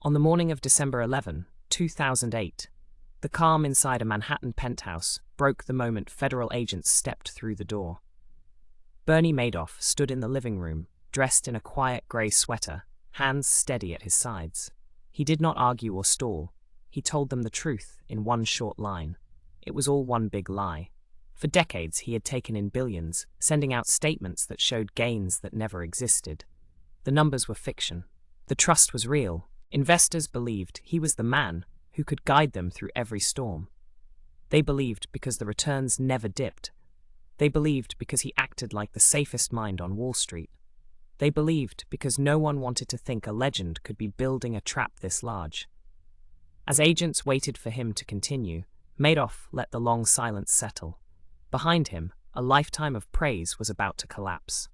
On the morning of December 11, 2008, the calm inside a Manhattan penthouse broke the moment federal agents stepped through the door. Bernie Madoff stood in the living room, dressed in a quiet grey sweater, hands steady at his sides. He did not argue or stall. He told them the truth in one short line. It was all one big lie. For decades he had taken in billions, sending out statements that showed gains that never existed. The numbers were fiction. The trust was real. Investors believed he was the man who could guide them through every storm. They believed because the returns never dipped. They believed because he acted like the safest mind on Wall Street. They believed because no one wanted to think a legend could be building a trap this large. As agents waited for him to continue, Madoff let the long silence settle. Behind him, a lifetime of praise was about to collapse.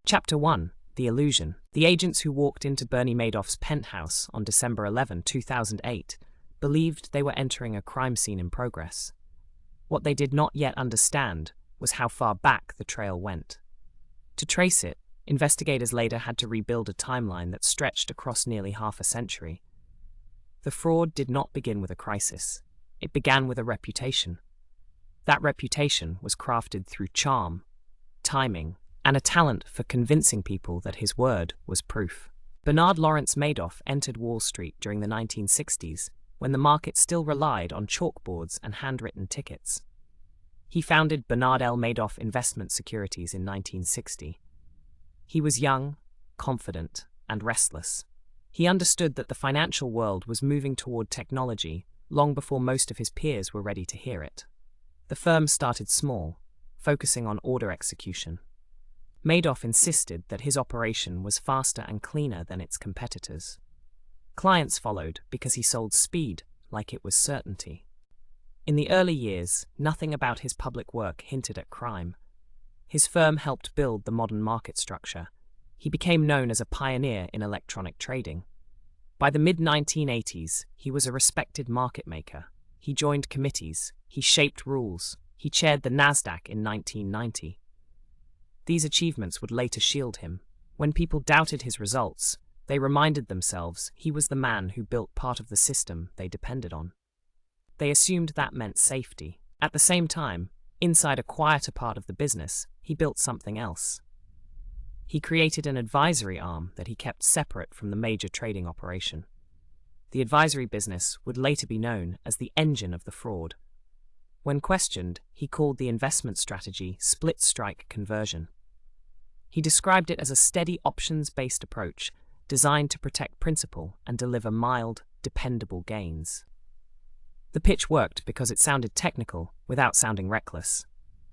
Chapter 1. The Illusion. The agents who walked into Bernie Madoff's penthouse on December 11, 2008, believed they were entering a crime scene in progress. What they did not yet understand was how far back the trail went. To trace it, investigators later had to rebuild a timeline that stretched across nearly half a century. The fraud did not begin with a crisis. It began with a reputation. That reputation was crafted through charm, timing, and a talent for convincing people that his word was proof. Bernard Lawrence Madoff entered Wall Street during the 1960s, when the market still relied on chalkboards and handwritten tickets. He founded Bernard L. Madoff Investment Securities in 1960. He was young, confident, and restless. He understood that the financial world was moving toward technology long before most of his peers were ready to hear it. The firm started small, focusing on order execution. Madoff insisted that his operation was faster and cleaner than its competitors. Clients followed because he sold speed like it was certainty. In the early years, nothing about his public work hinted at crime. His firm helped build the modern market structure. He became known as a pioneer in electronic trading. By the mid-1980s, he was a respected market maker. He joined committees, he shaped rules, he chaired the Nasdaq in 1990. These achievements would later shield him. When people doubted his results, they reminded themselves he was the man who built part of the system they depended on. They assumed that meant safety. At the same time, inside a quieter part of the business, he built something else. He created an advisory arm that he kept separate from the major trading operation. The advisory business would later be known as the engine of the fraud. When questioned, he called the investment strategy split-strike conversion. He described it as a steady options-based approach designed to protect principal and deliver mild, dependable gains. The pitch worked because it sounded technical without sounding reckless.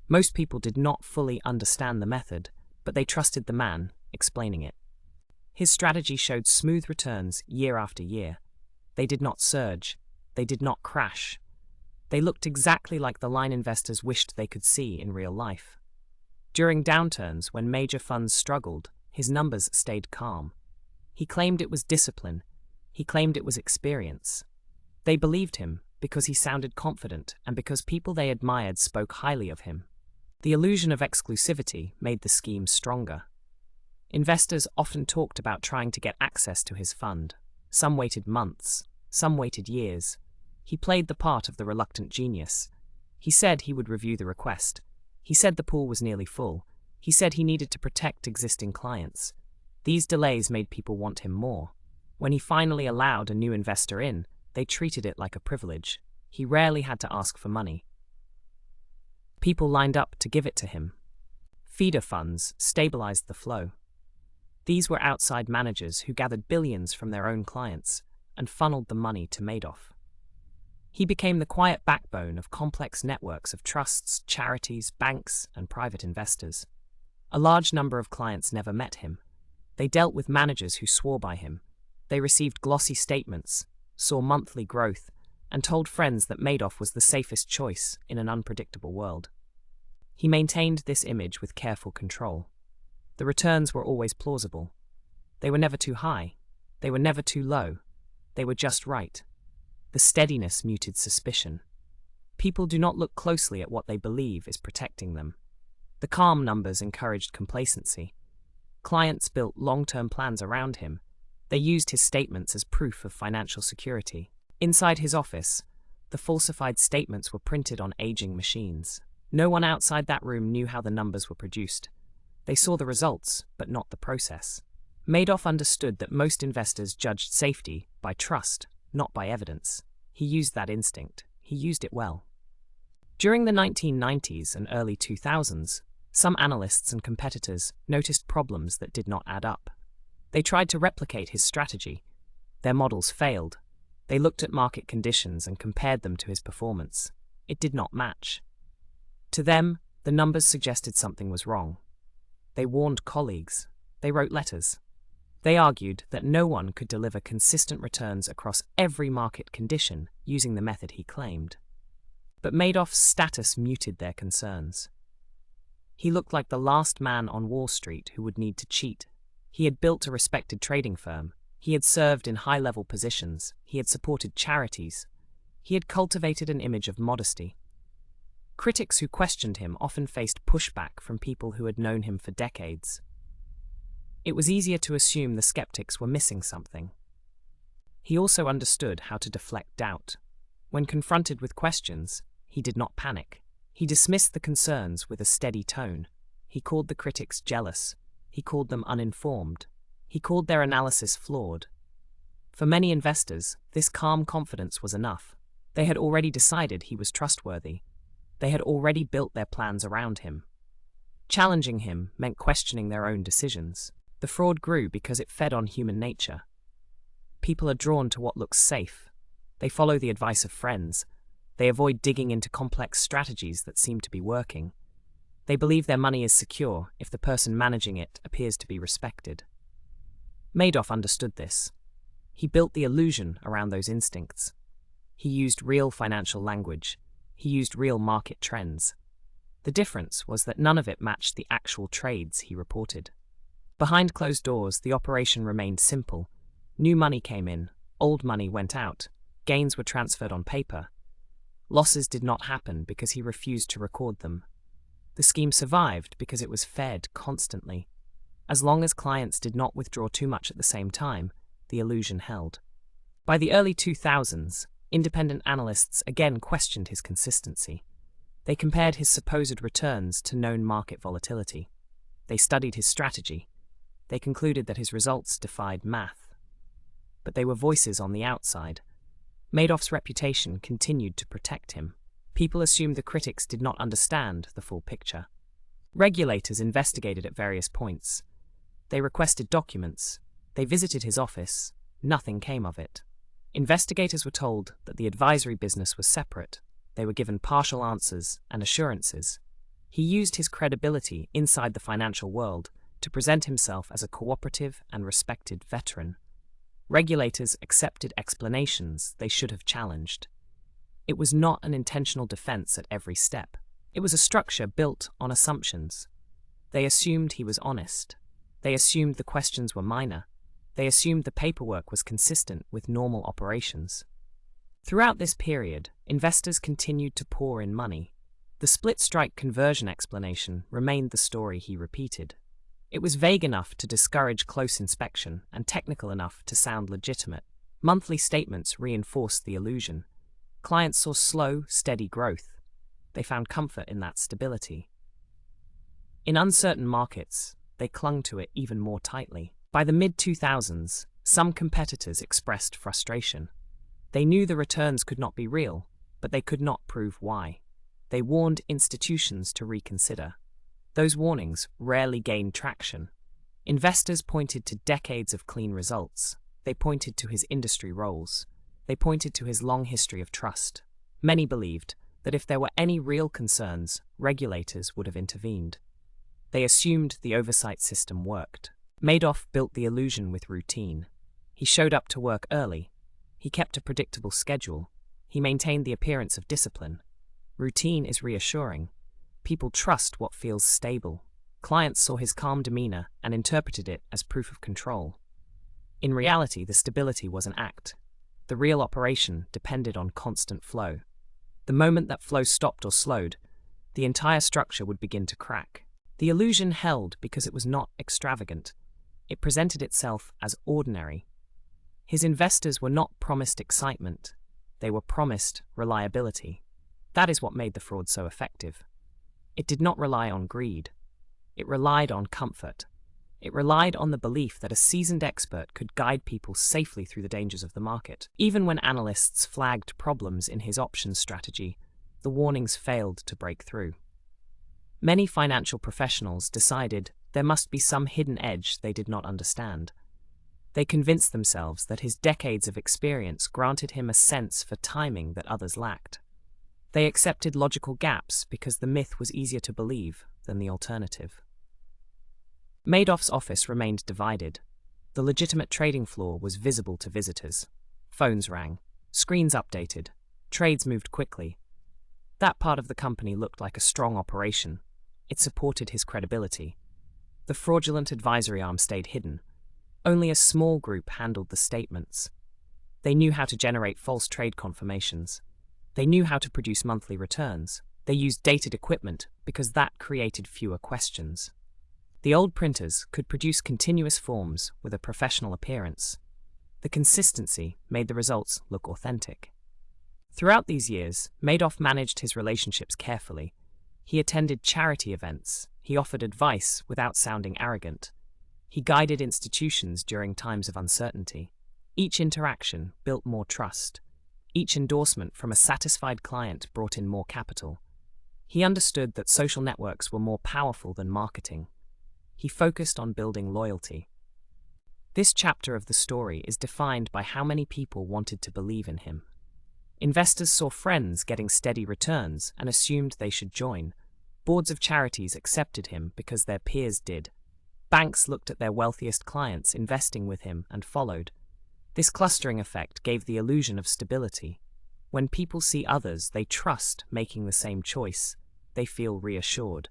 Most people did not fully understand the method, but they trusted the man explaining it. His strategy showed smooth returns year after year. They did not surge. They did not crash. They looked exactly like the line investors wished they could see in real life. During downturns, when major funds struggled, his numbers stayed calm. He claimed it was discipline. He claimed it was experience. They believed him because he sounded confident and because people they admired spoke highly of him. The illusion of exclusivity made the scheme stronger. Investors often talked about trying to get access to his fund. Some waited months, some waited years. He played the part of the reluctant genius. He said he would review the request. He said the pool was nearly full. He said he needed to protect existing clients. These delays made people want him more. When he finally allowed a new investor in, they treated it like a privilege. He rarely had to ask for money. People lined up to give it to him. Feeder funds stabilized the flow. These were outside managers who gathered billions from their own clients and funneled the money to Madoff. He became the quiet backbone of complex networks of trusts, charities, banks, and private investors. A large number of clients never met him. They dealt with managers who swore by him. They received glossy statements, saw monthly growth, and told friends that Madoff was the safest choice in an unpredictable world. He maintained this image with careful control. The returns were always plausible. They were never too high. They were never too low. They were just right. The steadiness muted suspicion. People do not look closely at what they believe is protecting them. The calm numbers encouraged complacency. Clients built long-term plans around him. They used his statements as proof of financial security. Inside his office, the falsified statements were printed on aging machines. No one outside that room knew how the numbers were produced. They saw the results, but not the process. Madoff understood that most investors judged safety by trust, not by evidence. He used that instinct. He used it well. During the 1990s and early 2000s, some analysts and competitors noticed problems that did not add up. They tried to replicate his strategy. Their models failed. They looked at market conditions and compared them to his performance. It did not match. To them, the numbers suggested something was wrong. They warned colleagues. They wrote letters. They argued that no one could deliver consistent returns across every market condition using the method he claimed. But Madoff's status muted their concerns. He looked like the last man on Wall Street who would need to cheat. He had built a respected trading firm. He had served in high-level positions. He had supported charities. He had cultivated an image of modesty. Critics who questioned him often faced pushback from people who had known him for decades. It was easier to assume the skeptics were missing something. He also understood how to deflect doubt. When confronted with questions, he did not panic. He dismissed the concerns with a steady tone. He called the critics jealous. He called them uninformed. He called their analysis flawed. For many investors, this calm confidence was enough. They had already decided he was trustworthy. They had already built their plans around him. Challenging him meant questioning their own decisions. The fraud grew because it fed on human nature. People are drawn to what looks safe. They follow the advice of friends. They avoid digging into complex strategies that seem to be working. They believe their money is secure if the person managing it appears to be respected. Madoff understood this. He built the illusion around those instincts. He used real financial language. He used real market trends. The difference was that none of it matched the actual trades he reported. Behind closed doors, the operation remained simple. New money came in, old money went out, gains were transferred on paper. Losses did not happen because he refused to record them. The scheme survived because it was fed constantly. As long as clients did not withdraw too much at the same time, the illusion held. By the early 2000s, independent analysts again questioned his consistency. They compared his supposed returns to known market volatility. They studied his strategy. They concluded that his results defied math. But they were voices on the outside. Madoff's reputation continued to protect him. People assumed the critics did not understand the full picture. Regulators investigated at various points. They requested documents. They visited his office. Nothing came of it. Investigators were told that the advisory business was separate. They were given partial answers and assurances. He used his credibility inside the financial world to present himself as a cooperative and respected veteran. Regulators accepted explanations they should have challenged. It was not an intentional defense at every step. It was a structure built on assumptions. They assumed he was honest. They assumed the questions were minor. They assumed the paperwork was consistent with normal operations. Throughout this period, investors continued to pour in money. The split-strike conversion explanation remained the story he repeated. It was vague enough to discourage close inspection and technical enough to sound legitimate. Monthly statements reinforced the illusion. Clients saw slow, steady growth. They found comfort in that stability. In uncertain markets, they clung to it even more tightly. By the mid-2000s, some competitors expressed frustration. They knew the returns could not be real, but they could not prove why. They warned institutions to reconsider. Those warnings rarely gained traction. Investors pointed to decades of clean results. They pointed to his industry roles. They pointed to his long history of trust. Many believed that if there were any real concerns, regulators would have intervened. They assumed the oversight system worked. Madoff built the illusion with routine. He showed up to work early. He kept a predictable schedule. He maintained the appearance of discipline. Routine is reassuring. People trust what feels stable. Clients saw his calm demeanor and interpreted it as proof of control. In reality, the stability was an act. The real operation depended on constant flow. The moment that flow stopped or slowed, the entire structure would begin to crack. The illusion held because it was not extravagant. It presented itself as ordinary. His investors were not promised excitement. They were promised reliability. That is what made the fraud so effective. It did not rely on greed. It relied on comfort. It relied on the belief that a seasoned expert could guide people safely through the dangers of the market. Even when analysts flagged problems in his options strategy, the warnings failed to break through. Many financial professionals decided there must be some hidden edge they did not understand. They convinced themselves that his decades of experience granted him a sense for timing that others lacked. They accepted logical gaps because the myth was easier to believe than the alternative. Madoff's office remained divided. The legitimate trading floor was visible to visitors. Phones rang. Screens updated. Trades moved quickly. That part of the company looked like a strong operation. It supported his credibility. The fraudulent advisory arm stayed hidden. Only a small group handled the statements. They knew how to generate false trade confirmations. They knew how to produce monthly returns. They used dated equipment because that created fewer questions. The old printers could produce continuous forms with a professional appearance. The consistency made the results look authentic. Throughout these years, Madoff managed his relationships carefully. He attended charity events. He offered advice without sounding arrogant. He guided institutions during times of uncertainty. Each interaction built more trust. Each endorsement from a satisfied client brought in more capital. He understood that social networks were more powerful than marketing. He focused on building loyalty. This chapter of the story is defined by how many people wanted to believe in him. Investors saw friends getting steady returns and assumed they should join. Boards of charities accepted him because their peers did. Banks looked at their wealthiest clients investing with him and followed. This clustering effect gave the illusion of stability. When people see others they trust making the same choice, they feel reassured.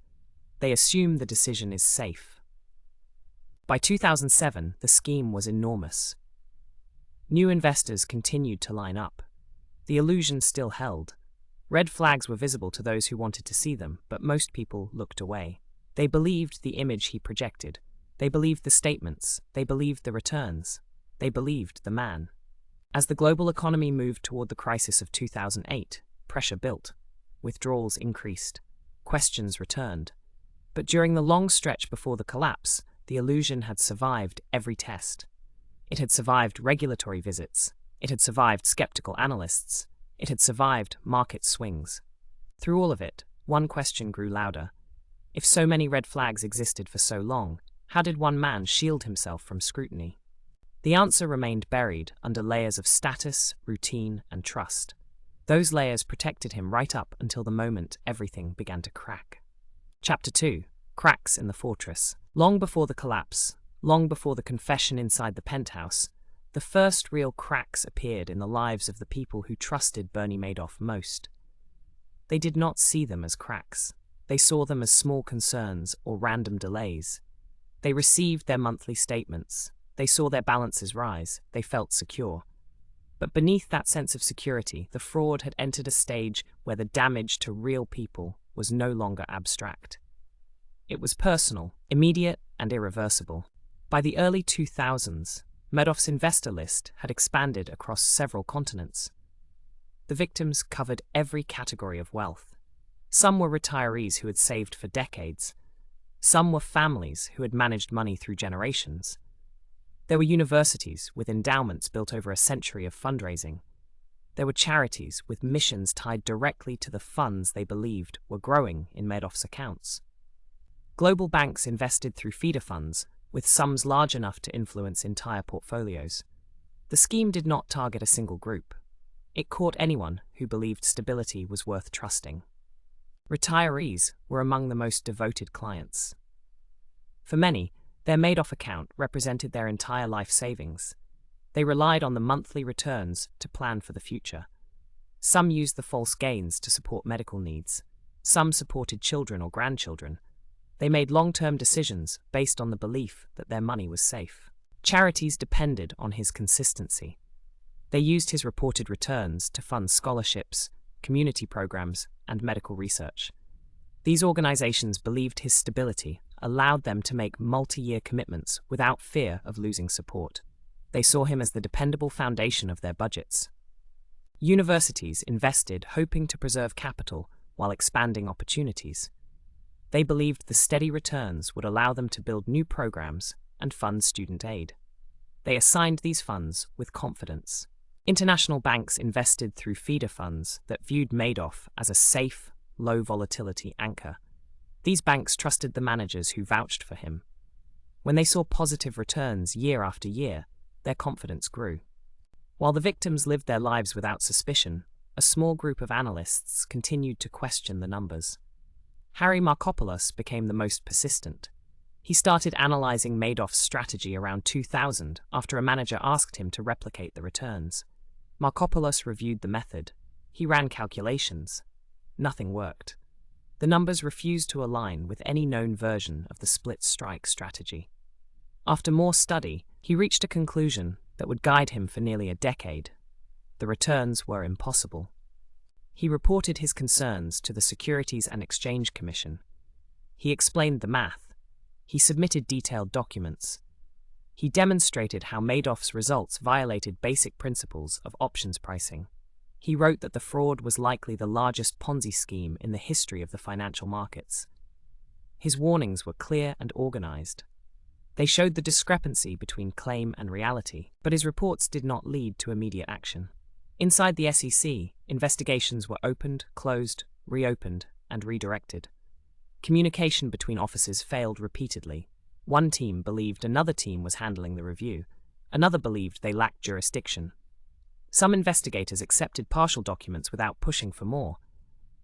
They assume the decision is safe. By 2007, the scheme was enormous. New investors continued to line up. The illusion still held. Red flags were visible to those who wanted to see them, but most people looked away. They believed the image he projected. They believed the statements. They believed the returns. They believed the man. As the global economy moved toward the crisis of 2008, pressure built. Withdrawals increased. Questions returned. But during the long stretch before the collapse, the illusion had survived every test. It had survived regulatory visits. It had survived skeptical analysts. It had survived market swings. Through all of it, one question grew louder. If so many red flags existed for so long, how did one man shield himself from scrutiny? The answer remained buried under layers of status, routine, and trust. Those layers protected him right up until the moment everything began to crack. Chapter 2. Cracks in the Fortress. Long before the collapse, long before the confession inside the penthouse, the first real cracks appeared in the lives of the people who trusted Bernie Madoff most. They did not see them as cracks. They saw them as small concerns or random delays. They received their monthly statements. They saw their balances rise. They felt secure. But beneath that sense of security, the fraud had entered a stage where the damage to real people was no longer abstract. It was personal, immediate, and irreversible. By the early 2000s, Madoff's investor list had expanded across several continents. The victims covered every category of wealth. Some were retirees who had saved for decades. Some were families who had managed money through generations. There were universities with endowments built over a century of fundraising. There were charities with missions tied directly to the funds they believed were growing in Madoff's accounts. Global banks invested through feeder funds, with sums large enough to influence entire portfolios. The scheme did not target a single group. It caught anyone who believed stability was worth trusting. Retirees were among the most devoted clients. For many, their Madoff account represented their entire life savings. They relied on the monthly returns to plan for the future. Some used the false gains to support medical needs. Some supported children or grandchildren. They made long-term decisions based on the belief that their money was safe. Charities depended on his consistency. They used his reported returns to fund scholarships, community programs, and medical research. These organizations believed his stability allowed them to make multi-year commitments without fear of losing support. They saw him as the dependable foundation of their budgets. Universities invested, hoping to preserve capital while expanding opportunities. They believed the steady returns would allow them to build new programs and fund student aid. They assigned these funds with confidence. International banks invested through feeder funds that viewed Madoff as a safe, low-volatility anchor. These banks trusted the managers who vouched for him. When they saw positive returns year after year, their confidence grew. While the victims lived their lives without suspicion, a small group of analysts continued to question the numbers. Harry Markopoulos became the most persistent. He started analyzing Madoff's strategy around 2000 after a manager asked him to replicate the returns. Markopoulos reviewed the method. He ran calculations. Nothing worked. The numbers refused to align with any known version of the split-strike strategy. After more study, he reached a conclusion that would guide him for nearly a decade. The returns were impossible. He reported his concerns to the Securities and Exchange Commission. He explained the math. He submitted detailed documents. He demonstrated how Madoff's results violated basic principles of options pricing. He wrote that the fraud was likely the largest Ponzi scheme in the history of the financial markets. His warnings were clear and organized. They showed the discrepancy between claim and reality, but his reports did not lead to immediate action. Inside the SEC, investigations were opened, closed, reopened, and redirected. Communication between offices failed repeatedly. One team believed another team was handling the review. Another believed they lacked jurisdiction. Some investigators accepted partial documents without pushing for more.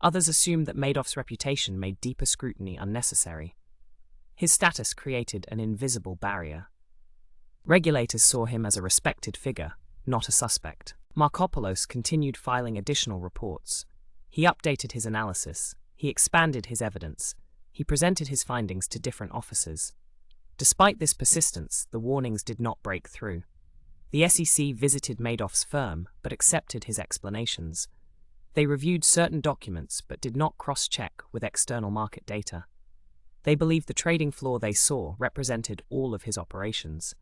Others assumed that Madoff's reputation made deeper scrutiny unnecessary. His status created an invisible barrier. Regulators saw him as a respected figure, not a suspect. Markopoulos continued filing additional reports. He updated his analysis. He expanded his evidence. He presented his findings to different officers. Despite this persistence, the warnings did not break through. The SEC visited Madoff's firm but accepted his explanations. They reviewed certain documents but did not cross-check with external market data. They believed the trading floor they saw represented all of his operations.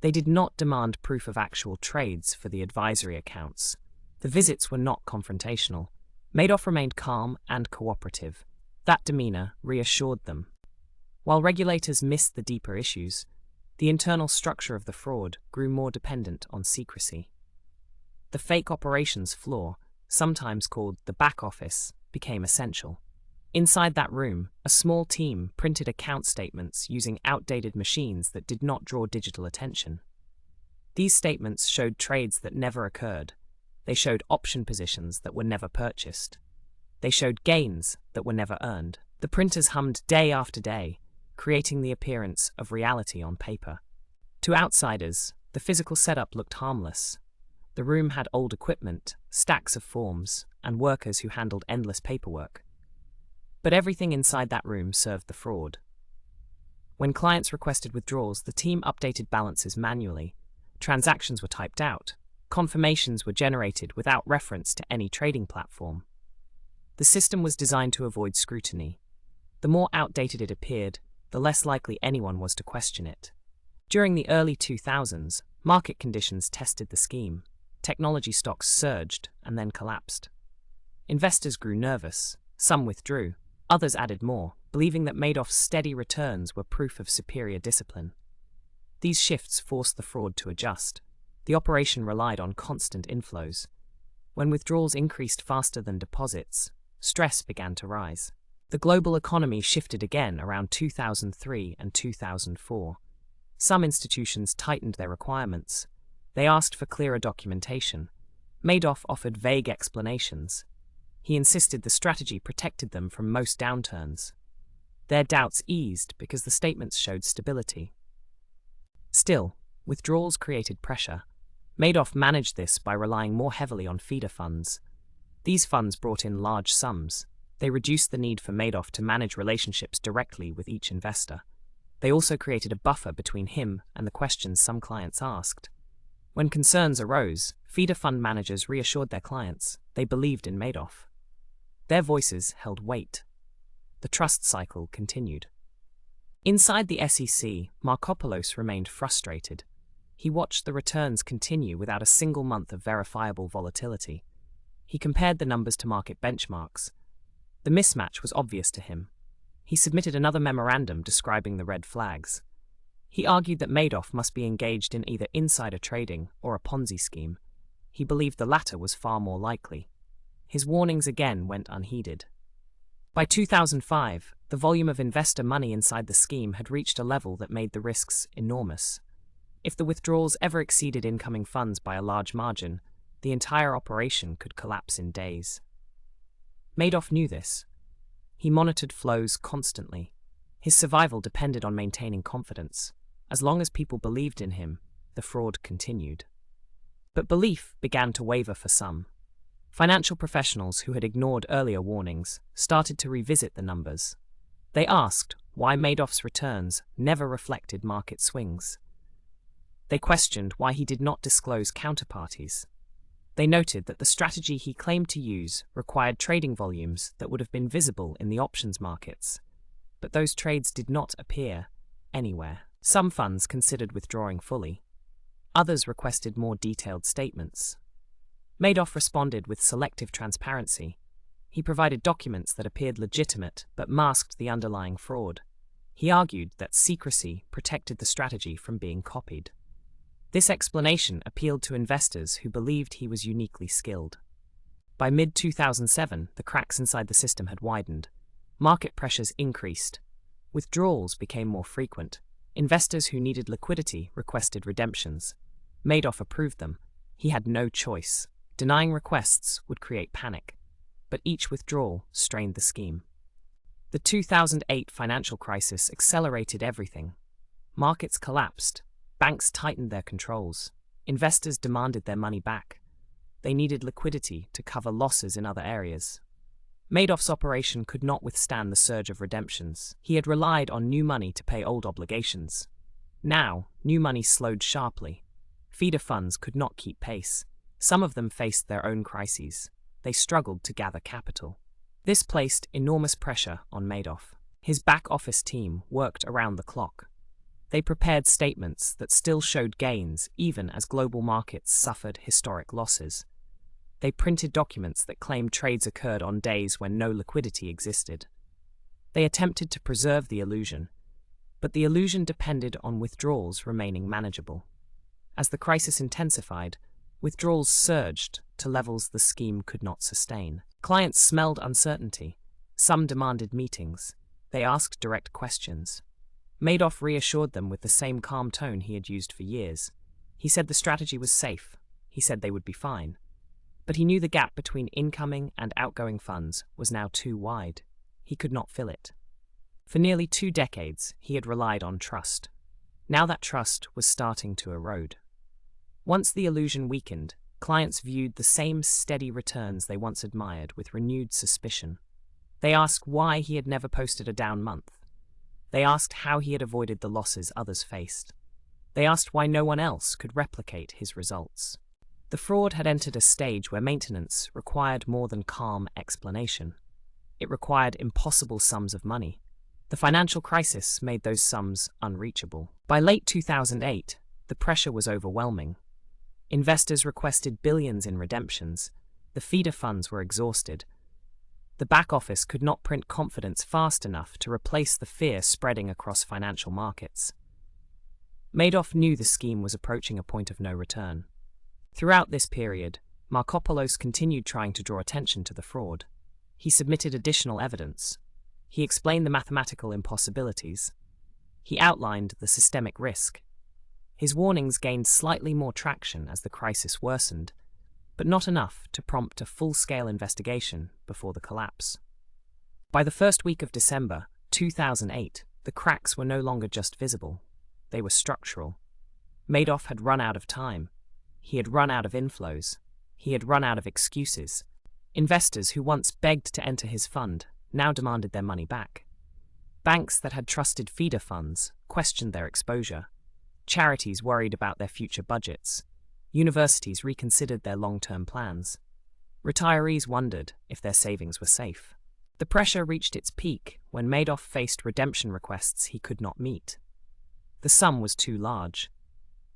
They did not demand proof of actual trades for the advisory accounts. The visits were not confrontational. Madoff remained calm and cooperative. That demeanor reassured them. While regulators missed the deeper issues, the internal structure of the fraud grew more dependent on secrecy. The fake operations floor, sometimes called the back office, became essential. Inside that room, a small team printed account statements using outdated machines that did not draw digital attention. These statements showed trades that never occurred. They showed option positions that were never purchased. They showed gains that were never earned. The printers hummed day after day, creating the appearance of reality on paper. To outsiders, the physical setup looked harmless. The room had old equipment, stacks of forms, and workers who handled endless paperwork. But everything inside that room served the fraud. When clients requested withdrawals, the team updated balances manually. Transactions were typed out. Confirmations were generated without reference to any trading platform. The system was designed to avoid scrutiny. The more outdated it appeared, the less likely anyone was to question it. During the early 2000s, market conditions tested the scheme. Technology stocks surged and then collapsed. Investors grew nervous. Some withdrew. Others added more, believing that Madoff's steady returns were proof of superior discipline. These shifts forced the fraud to adjust. The operation relied on constant inflows. When withdrawals increased faster than deposits, stress began to rise. The global economy shifted again around 2003 and 2004. Some institutions tightened their requirements. They asked for clearer documentation. Madoff offered vague explanations. He insisted the strategy protected them from most downturns. Their doubts eased because the statements showed stability. Still, withdrawals created pressure. Madoff managed this by relying more heavily on feeder funds. These funds brought in large sums. They reduced the need for Madoff to manage relationships directly with each investor. They also created a buffer between him and the questions some clients asked. When concerns arose, feeder fund managers reassured their clients. They believed in Madoff. Their voices held weight. The trust cycle continued. Inside the SEC, Markopoulos remained frustrated. He watched the returns continue without a single month of verifiable volatility. He compared the numbers to market benchmarks. The mismatch was obvious to him. He submitted another memorandum describing the red flags. He argued that Madoff must be engaged in either insider trading or a Ponzi scheme. He believed the latter was far more likely. His warnings again went unheeded. By 2005, the volume of investor money inside the scheme had reached a level that made the risks enormous. If the withdrawals ever exceeded incoming funds by a large margin, the entire operation could collapse in days. Madoff knew this. He monitored flows constantly. His survival depended on maintaining confidence. As long as people believed in him, the fraud continued. But belief began to waver for some. Financial professionals who had ignored earlier warnings started to revisit the numbers. They asked why Madoff's returns never reflected market swings. They questioned why he did not disclose counterparties. They noted that the strategy he claimed to use required trading volumes that would have been visible in the options markets. But those trades did not appear anywhere. Some funds considered withdrawing fully. Others requested more detailed statements. Madoff responded with selective transparency. He provided documents that appeared legitimate but masked the underlying fraud. He argued that secrecy protected the strategy from being copied. This explanation appealed to investors who believed he was uniquely skilled. By mid-2007, the cracks inside the system had widened. Market pressures increased. Withdrawals became more frequent. Investors who needed liquidity requested redemptions. Madoff approved them. He had no choice. Denying requests would create panic. But each withdrawal strained the scheme. The 2008 financial crisis accelerated everything. Markets collapsed. Banks tightened their controls. Investors demanded their money back. They needed liquidity to cover losses in other areas. Madoff's operation could not withstand the surge of redemptions. He had relied on new money to pay old obligations. Now, new money slowed sharply. Feeder funds could not keep pace. Some of them faced their own crises. They struggled to gather capital. This placed enormous pressure on Madoff. His back-office team worked around the clock. They prepared statements that still showed gains even as global markets suffered historic losses. They printed documents that claimed trades occurred on days when no liquidity existed. They attempted to preserve the illusion, but the illusion depended on withdrawals remaining manageable. As the crisis intensified, withdrawals surged to levels the scheme could not sustain. Clients smelled uncertainty. Some demanded meetings. They asked direct questions. Madoff reassured them with the same calm tone he had used for years. He said the strategy was safe. He said they would be fine. But he knew the gap between incoming and outgoing funds was now too wide. He could not fill it. For nearly 2 decades, he had relied on trust. Now that trust was starting to erode. Once the illusion weakened, clients viewed the same steady returns they once admired with renewed suspicion. They asked why he had never posted a down month. They asked how he had avoided the losses others faced. They asked why no one else could replicate his results. The fraud had entered a stage where maintenance required more than calm explanation. It required impossible sums of money. The financial crisis made those sums unreachable. By late 2008, the pressure was overwhelming. Investors requested billions in redemptions. The feeder funds were exhausted. The back office could not print confidence fast enough to replace the fear spreading across financial markets. Madoff knew the scheme was approaching a point of no return. Throughout this period, Markopoulos continued trying to draw attention to the fraud. He submitted additional evidence. He explained the mathematical impossibilities. He outlined the systemic risk. His warnings gained slightly more traction as the crisis worsened, but not enough to prompt a full-scale investigation before the collapse. By the first week of December 2008, the cracks were no longer just visible. They were structural. Madoff had run out of time. He had run out of inflows. He had run out of excuses. Investors who once begged to enter his fund now demanded their money back. Banks that had trusted feeder funds questioned their exposure. Charities worried about their future budgets. Universities reconsidered their long-term plans. Retirees wondered if their savings were safe. The pressure reached its peak when Madoff faced redemption requests he could not meet. The sum was too large.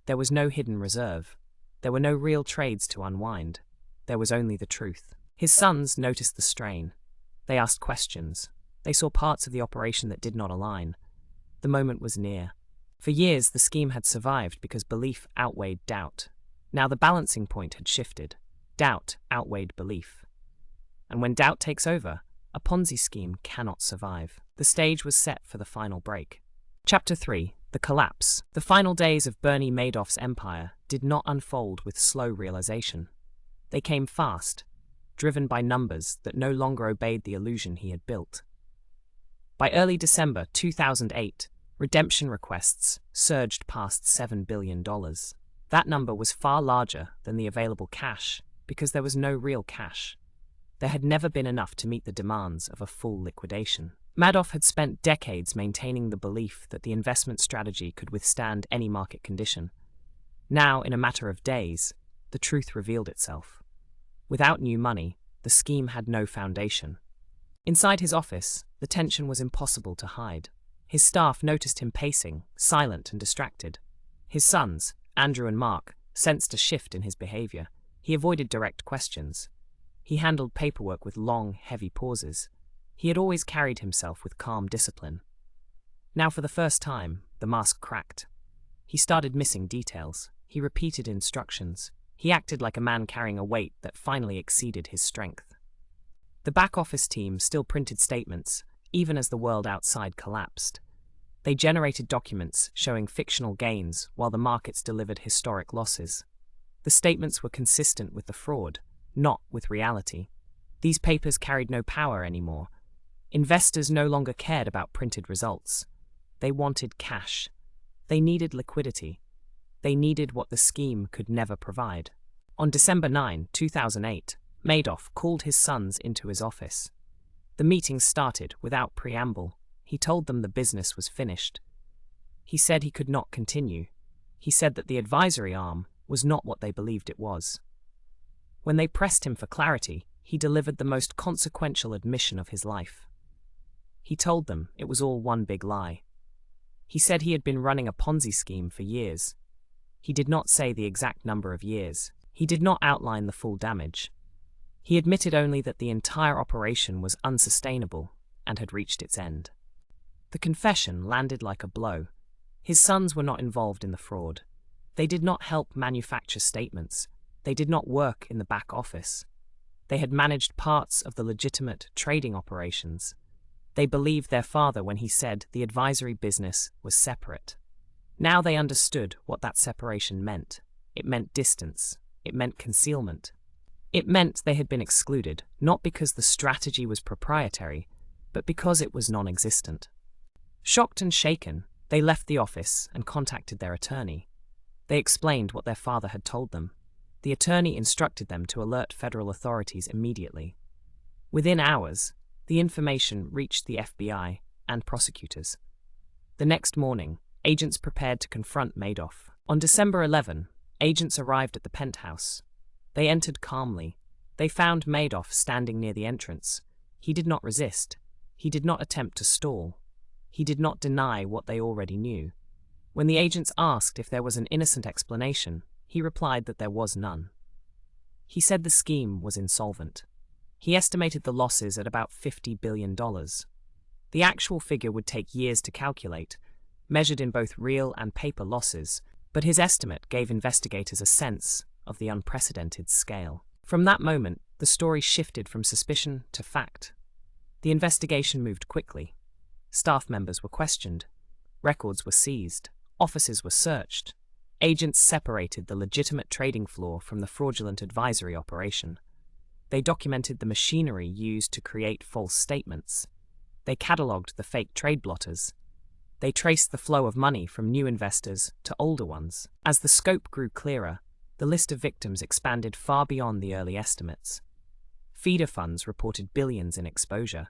There was no hidden reserve. There were no real trades to unwind. There was only the truth. His sons noticed the strain. They asked questions. They saw parts of the operation that did not align. The moment was near. For years, the scheme had survived because belief outweighed doubt. Now the balancing point had shifted. Doubt outweighed belief. And when doubt takes over, a Ponzi scheme cannot survive. The stage was set for the final break. Chapter 3. The Collapse. The final days of Bernie Madoff's empire did not unfold with slow realization. They came fast, driven by numbers that no longer obeyed the illusion he had built. By early December 2008, redemption requests surged past $7 billion. That number was far larger than the available cash because there was no real cash. There had never been enough to meet the demands of a full liquidation. Madoff had spent decades maintaining the belief that the investment strategy could withstand any market condition. Now, in a matter of days, the truth revealed itself. Without new money, the scheme had no foundation. Inside his office, the tension was impossible to hide. His staff noticed him pacing, silent and distracted. His sons, Andrew and Mark, sensed a shift in his behavior. He avoided direct questions. He handled paperwork with long, heavy pauses. He had always carried himself with calm discipline. Now, for the first time, the mask cracked. He started missing details. He repeated instructions. He acted like a man carrying a weight that finally exceeded his strength. The back-office team still printed statements, even as the world outside collapsed. They generated documents showing fictional gains while the markets delivered historic losses. The statements were consistent with the fraud, not with reality. These papers carried no power anymore. Investors no longer cared about printed results. They wanted cash. They needed liquidity. They needed what the scheme could never provide. On December 9, 2008, Madoff called his sons into his office. The meeting started without preamble. He told them the business was finished. He said he could not continue. He said that the advisory arm was not what they believed it was. When they pressed him for clarity, he delivered the most consequential admission of his life. He told them it was all one big lie. He said he had been running a Ponzi scheme for years. He did not say the exact number of years. He did not outline the full damage. He admitted only that the entire operation was unsustainable and had reached its end. The confession landed like a blow. His sons were not involved in the fraud. They did not help manufacture statements. They did not work in the back office. They had managed parts of the legitimate trading operations. They believed their father when he said the advisory business was separate. Now they understood what that separation meant. It meant distance. It meant concealment. It meant they had been excluded, not because the strategy was proprietary, but because it was non-existent. Shocked and shaken, they left the office and contacted their attorney. They explained what their father had told them. The attorney instructed them to alert federal authorities immediately. Within hours, the information reached the FBI and prosecutors. The next morning, agents prepared to confront Madoff. On December 11, agents arrived at the penthouse. They entered calmly. They found Madoff standing near the entrance. He did not resist. He did not attempt to stall. He did not deny what they already knew. When the agents asked if there was an innocent explanation, he replied that there was none. He said the scheme was insolvent. He estimated the losses at about $50 billion. The actual figure would take years to calculate, measured in both real and paper losses, but his estimate gave investigators a sense of the unprecedented scale. From that moment, the story shifted from suspicion to fact. The investigation moved quickly. Staff members were questioned. Records were seized. Offices were searched. Agents separated the legitimate trading floor from the fraudulent advisory operation. They documented the machinery used to create false statements. They catalogued the fake trade blotters. They traced the flow of money from new investors to older ones. As the scope grew clearer, the list of victims expanded far beyond the early estimates. Feeder funds reported billions in exposure.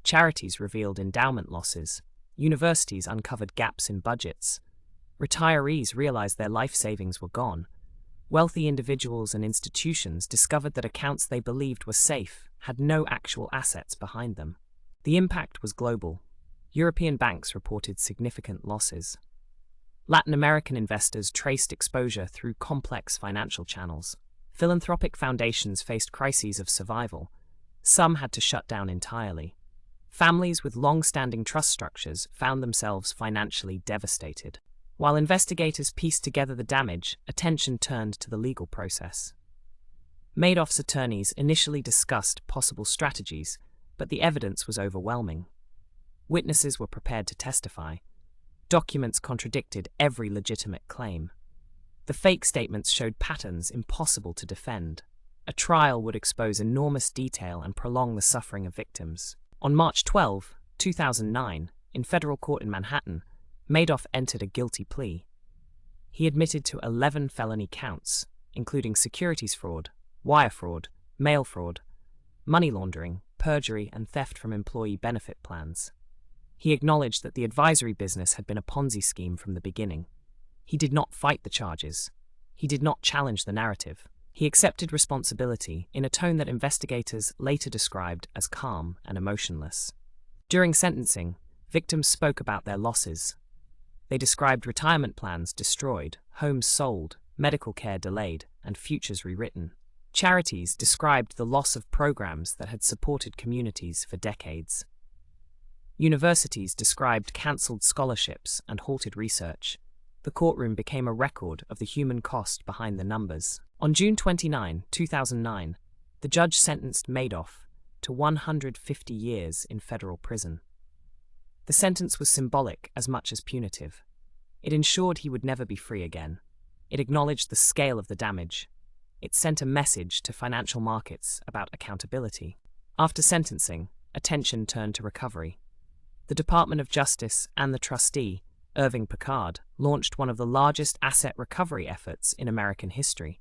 Charities revealed endowment losses. Universities uncovered gaps in budgets. Retirees realized their life savings were gone. Wealthy individuals and institutions discovered that accounts they believed were safe had no actual assets behind them. The impact was global. European banks reported significant losses. Latin American investors traced exposure through complex financial channels. Philanthropic foundations faced crises of survival. Some had to shut down entirely. Families with long-standing trust structures found themselves financially devastated. While investigators pieced together the damage, attention turned to the legal process. Madoff's attorneys initially discussed possible strategies, but the evidence was overwhelming. Witnesses were prepared to testify. Documents contradicted every legitimate claim. The fake statements showed patterns impossible to defend. A trial would expose enormous detail and prolong the suffering of victims. On March 12, 2009, in federal court in Manhattan, Madoff entered a guilty plea. He admitted to 11 felony counts, including securities fraud, wire fraud, mail fraud, money laundering, perjury, and theft from employee benefit plans. He acknowledged that the advisory business had been a Ponzi scheme from the beginning. He did not fight the charges. He did not challenge the narrative. He accepted responsibility in a tone that investigators later described as calm and emotionless. During sentencing, victims spoke about their losses. They described retirement plans destroyed, homes sold, medical care delayed, and futures rewritten. Charities described the loss of programs that had supported communities for decades. Universities described cancelled scholarships and halted research. The courtroom became a record of the human cost behind the numbers. On June 29, 2009, the judge sentenced Madoff to 150 years in federal prison. The sentence was symbolic as much as punitive. It ensured he would never be free again. It acknowledged the scale of the damage. It sent a message to financial markets about accountability. After sentencing, attention turned to recovery. The Department of Justice and the trustee, Irving Picard, launched one of the largest asset recovery efforts in American history.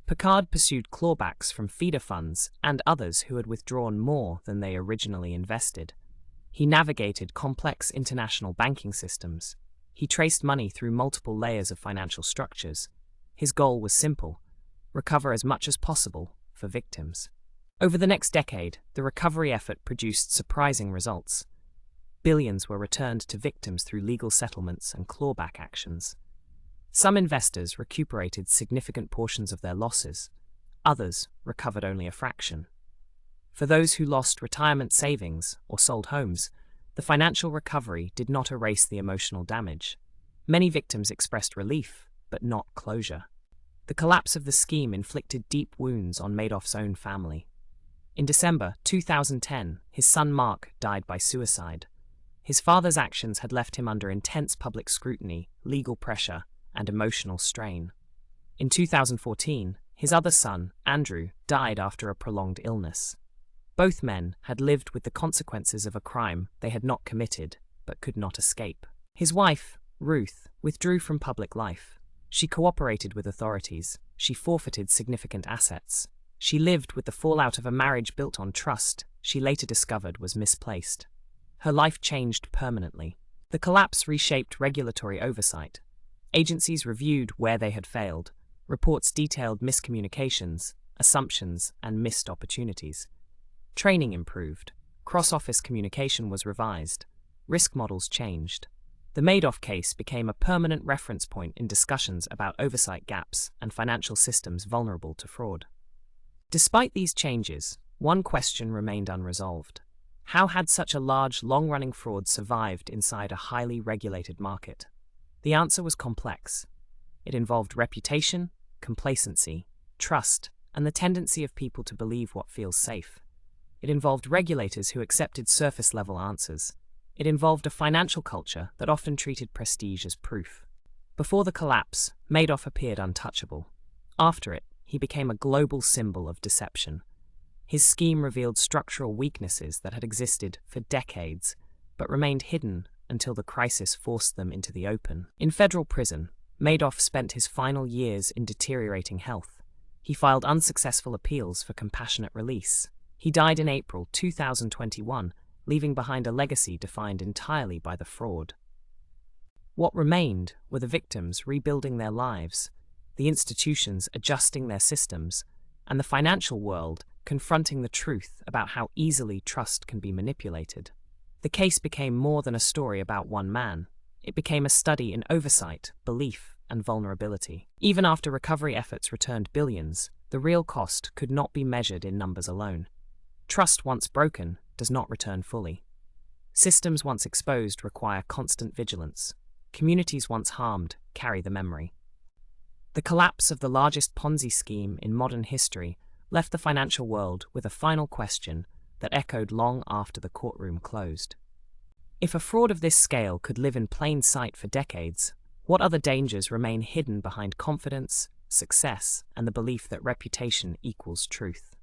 Picard pursued clawbacks from feeder funds and others who had withdrawn more than they originally invested. He navigated complex international banking systems. He traced money through multiple layers of financial structures. His goal was simple: recover as much as possible for victims. Over the next decade, the recovery effort produced surprising results. Billions were returned to victims through legal settlements and clawback actions. Some investors recuperated significant portions of their losses. Others recovered only a fraction. For those who lost retirement savings or sold homes, the financial recovery did not erase the emotional damage. Many victims expressed relief, but not closure. The collapse of the scheme inflicted deep wounds on Madoff's own family. In December 2010, his son Mark died by suicide. His father's actions had left him under intense public scrutiny, legal pressure, and emotional strain. In 2014, his other son, Andrew, died after a prolonged illness. Both men had lived with the consequences of a crime they had not committed, but could not escape. His wife, Ruth, withdrew from public life. She cooperated with authorities. She forfeited significant assets. She lived with the fallout of a marriage built on trust she later discovered was misplaced. Her life changed permanently. The collapse reshaped regulatory oversight. Agencies reviewed where they had failed. Reports detailed miscommunications, assumptions, and missed opportunities. Training improved. Cross-office communication was revised. Risk models changed. The Madoff case became a permanent reference point in discussions about oversight gaps and financial systems vulnerable to fraud. Despite these changes, one question remained unresolved. How had such a large, long-running fraud survived inside a highly regulated market? The answer was complex. It involved reputation, complacency, trust, and the tendency of people to believe what feels safe. It involved regulators who accepted surface-level answers. It involved a financial culture that often treated prestige as proof. Before the collapse, Madoff appeared untouchable. After it, he became a global symbol of deception. His scheme revealed structural weaknesses that had existed for decades, but remained hidden until the crisis forced them into the open. In federal prison, Madoff spent his final years in deteriorating health. He filed unsuccessful appeals for compassionate release. He died in April 2021, leaving behind a legacy defined entirely by the fraud. What remained were the victims rebuilding their lives, the institutions adjusting their systems, and the financial world confronting the truth about how easily trust can be manipulated. The case became more than a story about one man. it became a study in oversight, belief, and vulnerability. Even after recovery efforts returned billions, the real cost could not be measured in numbers alone. Trust once broken does not return fully. Systems once exposed require constant vigilance. Communities once harmed carry the memory. The collapse of the largest Ponzi scheme in modern history left the financial world with a final question that echoed long after the courtroom closed. If a fraud of this scale could live in plain sight for decades, what other dangers remain hidden behind confidence, success, and the belief that reputation equals truth?